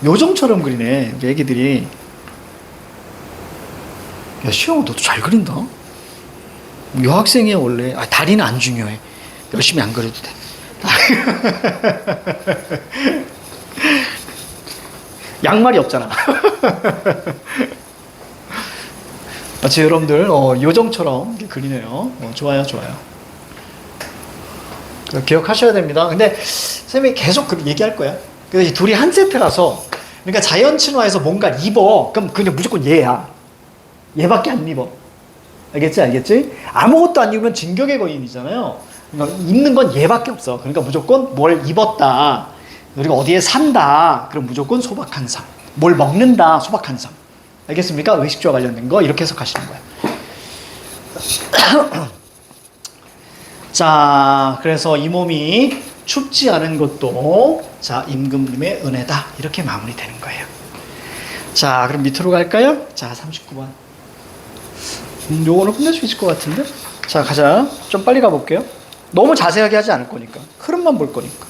요정처럼 그리네. 우리 애기들이. 야, 시영아, 너도 잘 그린다. 여학생이야 원래. 아, 다리는 안 중요해. 열심히 안 그려도 돼. 양말이 없잖아. 마치 여러분들 요정처럼 그리네요. 좋아요, 좋아요. 기억하셔야 됩니다. 근데 선생님이 계속 얘기할 거야. 그래서 둘이 한 세트라서, 그러니까 자연 친화에서 뭔가 입어. 그럼 그냥 무조건 얘야. 얘밖에 안 입어. 알겠지, 알겠지? 아무것도 안 입으면 진격의 거인이잖아요. 그러니까 입는 건 얘밖에 없어. 그러니까 무조건 뭘 입었다. 우리가 어디에 산다. 그럼 무조건 소박한 삶. 뭘 먹는다. 소박한 삶. 알겠습니까? 의식주와 관련된 거 이렇게 해석하시는 거예요. 자, 그래서 이 몸이 춥지 않은 것도 자, 임금님의 은혜다. 이렇게 마무리되는 거예요. 자, 그럼 밑으로 갈까요? 자, 39번. 요거는 끝낼 수 있을 것 같은데? 자, 가자. 좀 빨리 가볼게요. 너무 자세하게 하지 않을 거니까. 흐름만 볼 거니까.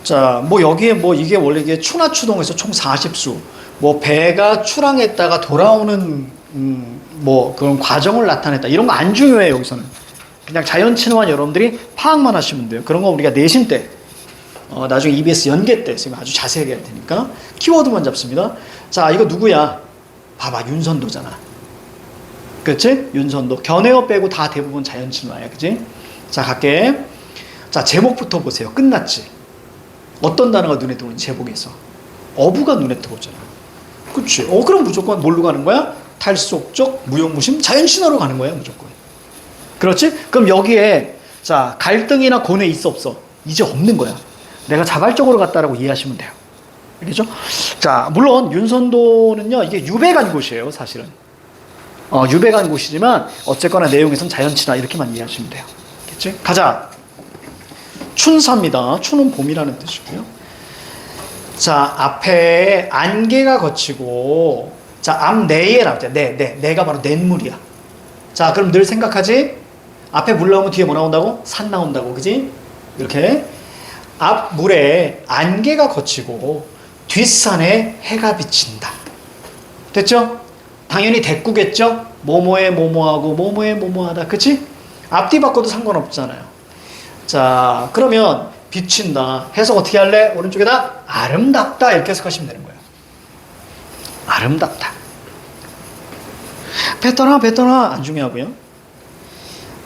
자, 뭐 여기에 뭐 이게 원래 이게 추나추동에서 총 40수. 뭐 배가 출항했다가 돌아오는 뭐 그런 과정을 나타냈다. 이런 거 안 중요해요, 여기서는. 그냥 자연 친화한 여러분들이 파악만 하시면 돼요. 그런 거 우리가 내신 때, 나중에 EBS 연계 때 지금 아주 자세하게 할 테니까 키워드만 잡습니다. 자, 이거 누구야? 봐봐, 윤선도잖아. 그렇지? 윤선도. 견해어 빼고 다 대부분 자연 친화야, 그치? 자, 갈게. 자, 제목부터 보세요. 끝났지? 어떤 단어가 눈에 들어오는 제목에서? 어부가 눈에 들어오잖아. 그치? 그럼 무조건 뭘로 가는 거야? 탈속적, 무용무심, 자연신화로 가는 거야, 무조건. 그렇지? 그럼 여기에, 자, 갈등이나 고뇌 있어, 없어? 이제 없는 거야. 내가 자발적으로 갔다라고 이해하시면 돼요. 알겠죠? 자, 물론 윤선도는요, 이게 유배간 곳이에요, 사실은. 유배간 곳이지만 어쨌거나 내용에선 자연친화 이렇게만 이해하시면 돼요. 알겠지? 가자. 춘사입니다. 춘은 봄이라는 뜻이고요. 자, 앞에 안개가 거치고, 자, 앞내에 나오죠. 내가 바로 냇물이야. 자, 그럼 늘 생각하지? 앞에 물 나오면 뒤에 뭐 나온다고? 산 나온다고, 그지? 이렇게. 앞 물에 안개가 거치고, 뒷산에 해가 비친다. 됐죠? 당연히 대꾸겠죠? 뭐뭐에 뭐뭐하고, 뭐뭐에 뭐뭐하다. 그치? 앞뒤 바꿔도 상관없잖아요. 자, 그러면 비친다. 해석 어떻게 할래? 오른쪽에다 아름답다. 이렇게 해석하시면 되는 거예요. 아름답다. 뱉어나 안 중요하고요.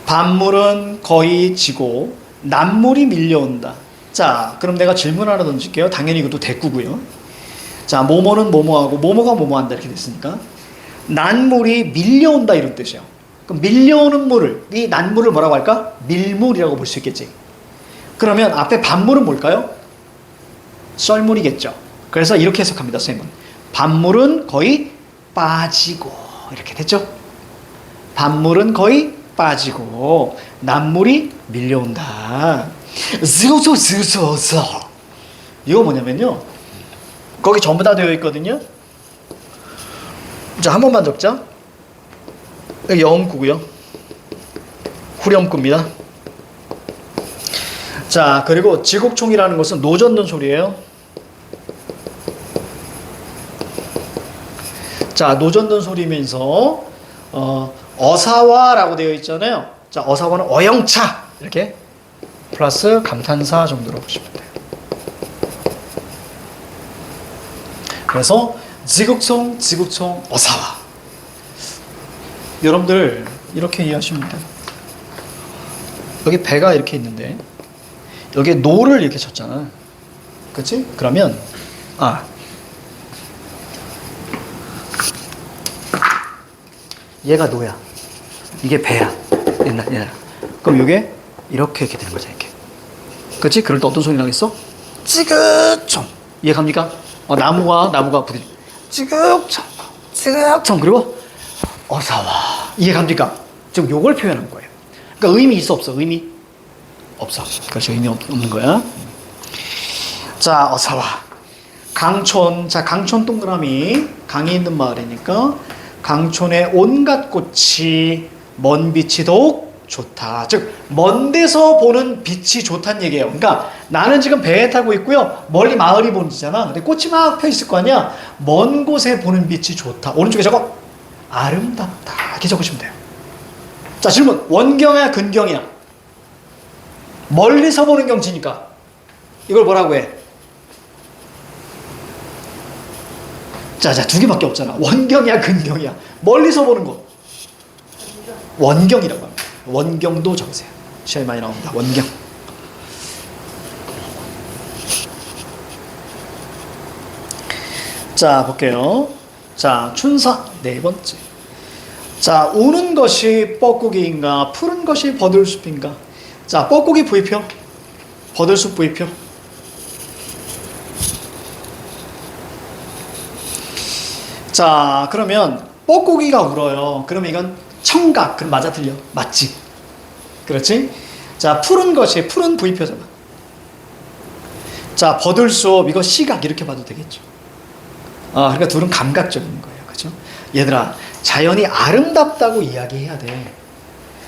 밤물은 거의 지고 낮물이 밀려온다. 자, 그럼 내가 질문 하나 던질게요. 당연히 이것도 대꾸고요. 자, 뭐뭐는 뭐뭐하고 뭐뭐가 뭐뭐한다 이렇게 됐으니까 낮물이 밀려온다 이런 뜻이에요. 그럼 밀려오는 물을, 이 낮물을 뭐라고 할까? 밀물이라고 볼 수 있겠지. 그러면 앞에 밤물은 뭘까요? 썰물이겠죠. 그래서 이렇게 해석합니다, 선생님은. 밤물은 거의 빠지고 이렇게 됐죠. 밤물은 거의 빠지고 낮물이 밀려온다. 스소스소서. 이거 뭐냐면요, 거기 전부 다 되어 있거든요. 자, 한 번만 적자. 여기 영구고요. 후렴구입니다. 자, 그리고 지국총이라는 것은 노젓는 소리예요. 자, 노젓는 소리면서 어사와라고 되어 있잖아요. 자, 어사와는 어영차 이렇게 플러스 감탄사 정도로 보시면 돼요. 그래서 지국총 어사와. 여러분들 이렇게 이해하시면 돼요. 여기 배가 이렇게 있는데 여기에 노를 이렇게 쳤잖아. 그치? 그러면 얘가 노야. 이게 배야. 옛날. 그럼 이게 이렇게 되는 거죠. 이렇게. 그치? 그럴 때 어떤 소리 나겠어? 찌긋청. 이해 갑니까? 나무가 부딪. 찌긋청. 그리고 어사와. 이해 갑니까? 지금 요걸 표현한 거예요. 그러니까 의미 있어 없어? 의미 없어. 그렇죠. 의미 없는 거야. 자, 어사와. 강촌. 자, 강촌 동그라미. 강이 있는 마을이니까 강촌의 온갖 꽃이 먼 빛이 더욱 좋다. 즉, 먼 데서 보는 빛이 좋다는 얘기예요. 그러니까 나는 지금 배에 타고 있고요. 멀리 마을이 보이잖아. 근데 꽃이 막 펴 있을 거 아니야. 먼 곳에 보는 빛이 좋다. 오른쪽에 적어. 아름답다. 이렇게 적으시면 돼요. 자, 질문. 원경이야, 근경이야? 멀리서 보는 경치니까 이걸 뭐라고 해? 자, 두 개밖에 없잖아. 원경이야, 근경이야? 멀리서 보는 거. 원경이라고 합니다. 원경도 적으세요. 시험에 많이 나옵니다. 원경. 자, 볼게요. 자, 춘사 네 번째. 자, 우는 것이 뻐꾸기인가, 푸른 것이 버들숲인가? 자, 뻐꾸기 V표, 버들숲 V표. 자, 그러면 뻐꾸기가 울어요. 그러면 이건 청각. 그럼 맞아, 틀려? 맞지? 그렇지? 자, 푸른 것이, 푸른 V표잖아. 자, 버들숲, 이거 시각 이렇게 봐도 되겠죠. 그러니까 둘은 감각적인 거예요. 그죠? 얘들아, 자연이 아름답다고 이야기해야 돼.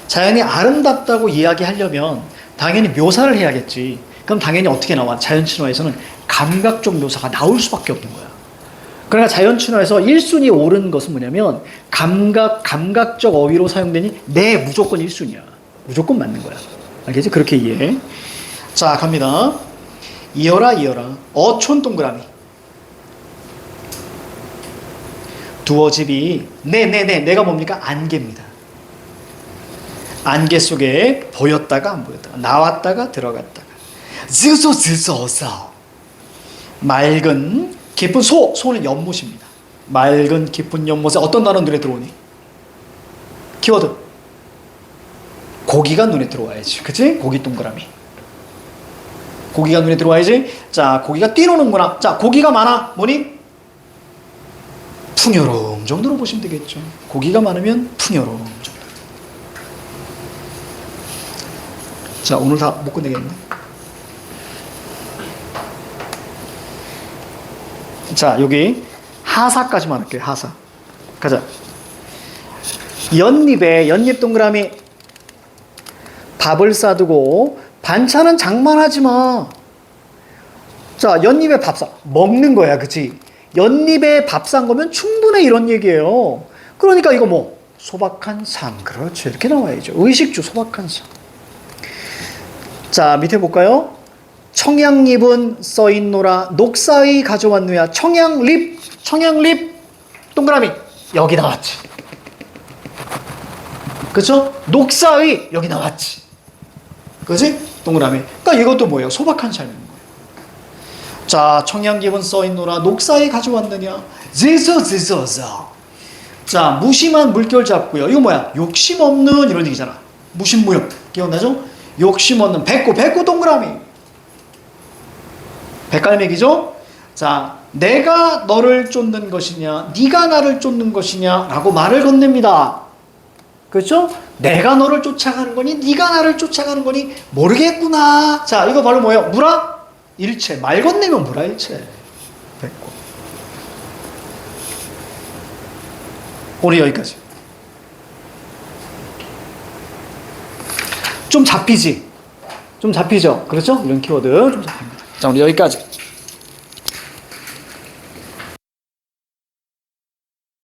자연이 아름답다고 이야기하려면 당연히 묘사를 해야겠지. 그럼 당연히 어떻게 나와? 자연친화에서는 감각적 묘사가 나올 수밖에 없는 거야. 그러나 자연친화에서 1순위 옳은 것은 뭐냐면 감각적 어휘로 사용되니 네, 무조건 1순위야. 무조건 맞는 거야. 알겠지? 그렇게 이해해. 자, 갑니다. 이어라. 어촌 동그라미. 두어집이 내가 뭡니까? 안개입니다. 안개 속에 보였다가 안 보였다가, 나왔다가 들어갔다가. 어서. 맑은 깊은 소는 연못입니다. 맑은 깊은 연못에 어떤 단어 눈에 들어오니? 키워드. 고기가 눈에 들어와야지. 그치? 고기 동그라미. 고기가 눈에 들어와야지. 자, 고기가 뛰노는구나. 자, 고기가 많아. 뭐니? 풍요로움 정도로 보시면 되겠죠. 고기가 많으면 풍요로움 정도. 자, 오늘 다 못 끝내겠네. 자, 여기 하사까지만 할게요. 하사. 가자. 연잎 동그라미. 밥을 싸두고 반찬은 장만하지 마. 자, 연잎에 밥 싸. 먹는 거야, 그치? 연잎에 밥 싼 거면 충분해, 이런 얘기예요. 그러니까 이거 뭐? 소박한 상. 그렇죠. 이렇게 나와야죠. 의식주 소박한 상. 자, 밑에 볼까요? 청양잎은 써있노라 녹사의 가져왔느냐. 청양잎 동그라미. 여기 나왔지. 그쵸? 녹사의 여기 나왔지. 그치? 동그라미. 그러니까 이것도 뭐예요? 소박한 삶인 거예요. 자, 청양잎은 써있노라 녹사에 가져왔느냐. 제서. 자, 무심한 물결 잡고요. 이거 뭐야? 욕심 없는 이런 얘기잖아. 무심무용. 기억나죠? 욕심 없는 백구 동그라미. 백갈매기죠? 자, 내가 너를 쫓는 것이냐, 네가 나를 쫓는 것이냐 라고 말을 건넵니다. 그렇죠? 내가 너를 쫓아가는 거니 네가 나를 쫓아가는 거니 모르겠구나. 자, 이거 바로 뭐예요? 무라 일체. 말 건네면 무라 일체. 됐고. 오늘 여기까지. 좀 잡히지? 좀 잡히죠? 그렇죠? 이런 키워드 좀 잡힙니다. 자, 우리 여기까지.